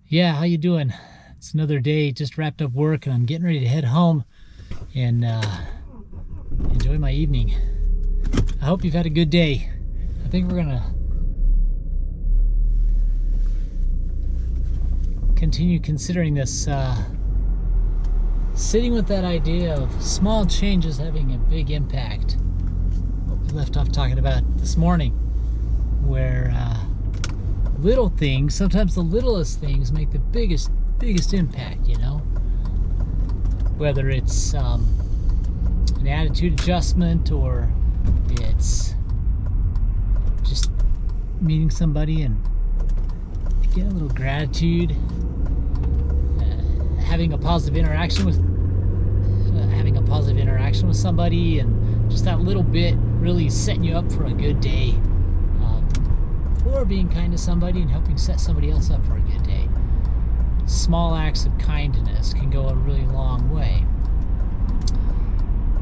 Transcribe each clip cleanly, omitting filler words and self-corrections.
Yeah, how you doing? It's another day, just wrapped up work, and I'm getting ready to head home and enjoy my evening. I hope you've had a good day. I think we're gonna continue considering this, sitting with that idea of small changes having a big impact. What we left off talking about this morning, where little things, sometimes the littlest things, make the biggest impact, you know? Whether it's an attitude adjustment, or it's just meeting somebody and getting a little gratitude, having a positive interaction with somebody, and just that little bit really setting you up for a good day. Or being kind to somebody and helping set somebody else up for a good day. Small acts of kindness can go a really long way.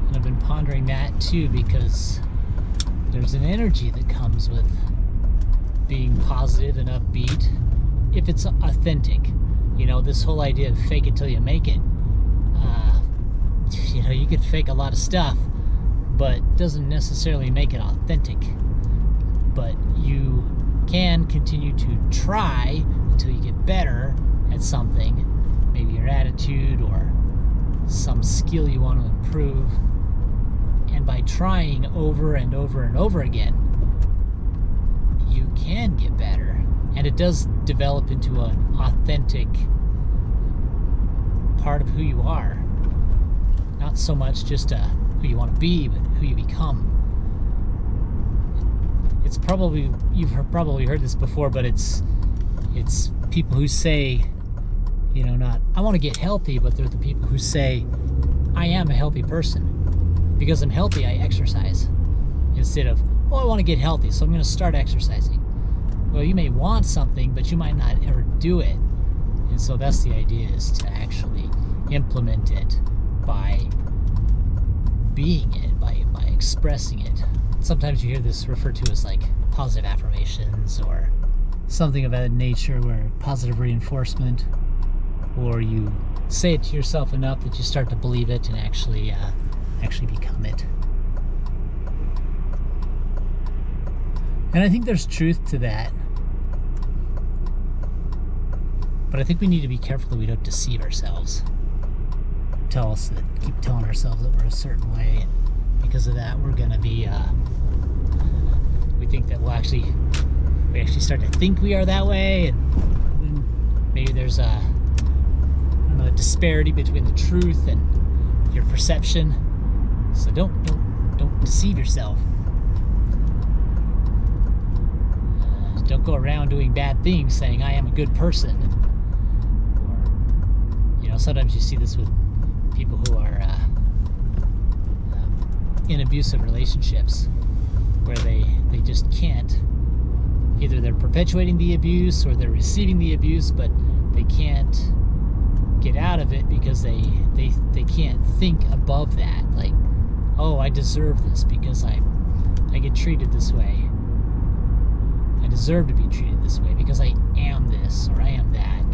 And I've been pondering that too, because there's an energy that comes with being positive and upbeat if it's authentic. You know, this whole idea of fake it till you make it. You know, you could fake a lot of stuff, but doesn't necessarily make it authentic. But you can continue to try until you get better at something, maybe your attitude or some skill you want to improve. And by trying over and over and over again, you can get better, and it does develop into an authentic part of who you are. Not so much just who you want to be, but who you become. It's probably, probably heard this before, but it's people who say, you know, not I want to get healthy, but they're the people who say, I am a healthy person. Because I'm healthy, I exercise. Instead of, oh, I want to get healthy, so I'm going to start exercising. Well, you may want something, but you might not ever do it. And so that's the idea, is to actually implement it by being it, by expressing it. Sometimes you hear this referred to as like positive affirmations, or something of that nature, where positive reinforcement, or you say it to yourself enough that you start to believe it and actually become it. And I think there's truth to that. But I think we need to be careful that we don't deceive ourselves. Keep telling ourselves that we're a certain way, and because of that we're gonna be we think that we actually start to think we are that way, and then maybe there's a disparity between the truth and your perception. So don't deceive yourself. Don't go around doing bad things saying I am a good person. Or, you know, sometimes you see this with people who are in abusive relationships, where they just can't, either they're perpetuating the abuse or they're receiving the abuse, but they can't get out of it because they can't think above that. Like, oh, I deserve this because I get treated this way. I deserve to be treated this way because I am this, or I am that,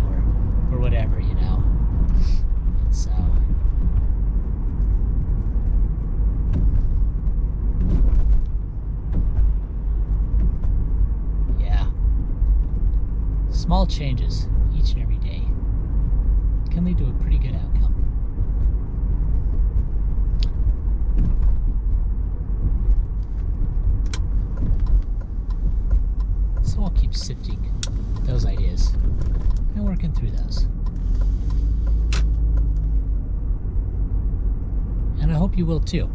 or whatever, you know. And so small changes each and every day can lead to a pretty good outcome. So I'll keep sifting those ideas and working through those. And I hope you will too.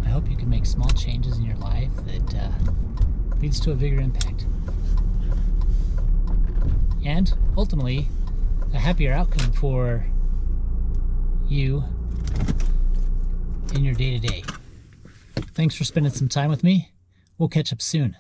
I hope you can make small changes in your life that leads to a bigger impact. And ultimately, a happier outcome for you in your day-to-day. Thanks for spending some time with me. We'll catch up soon.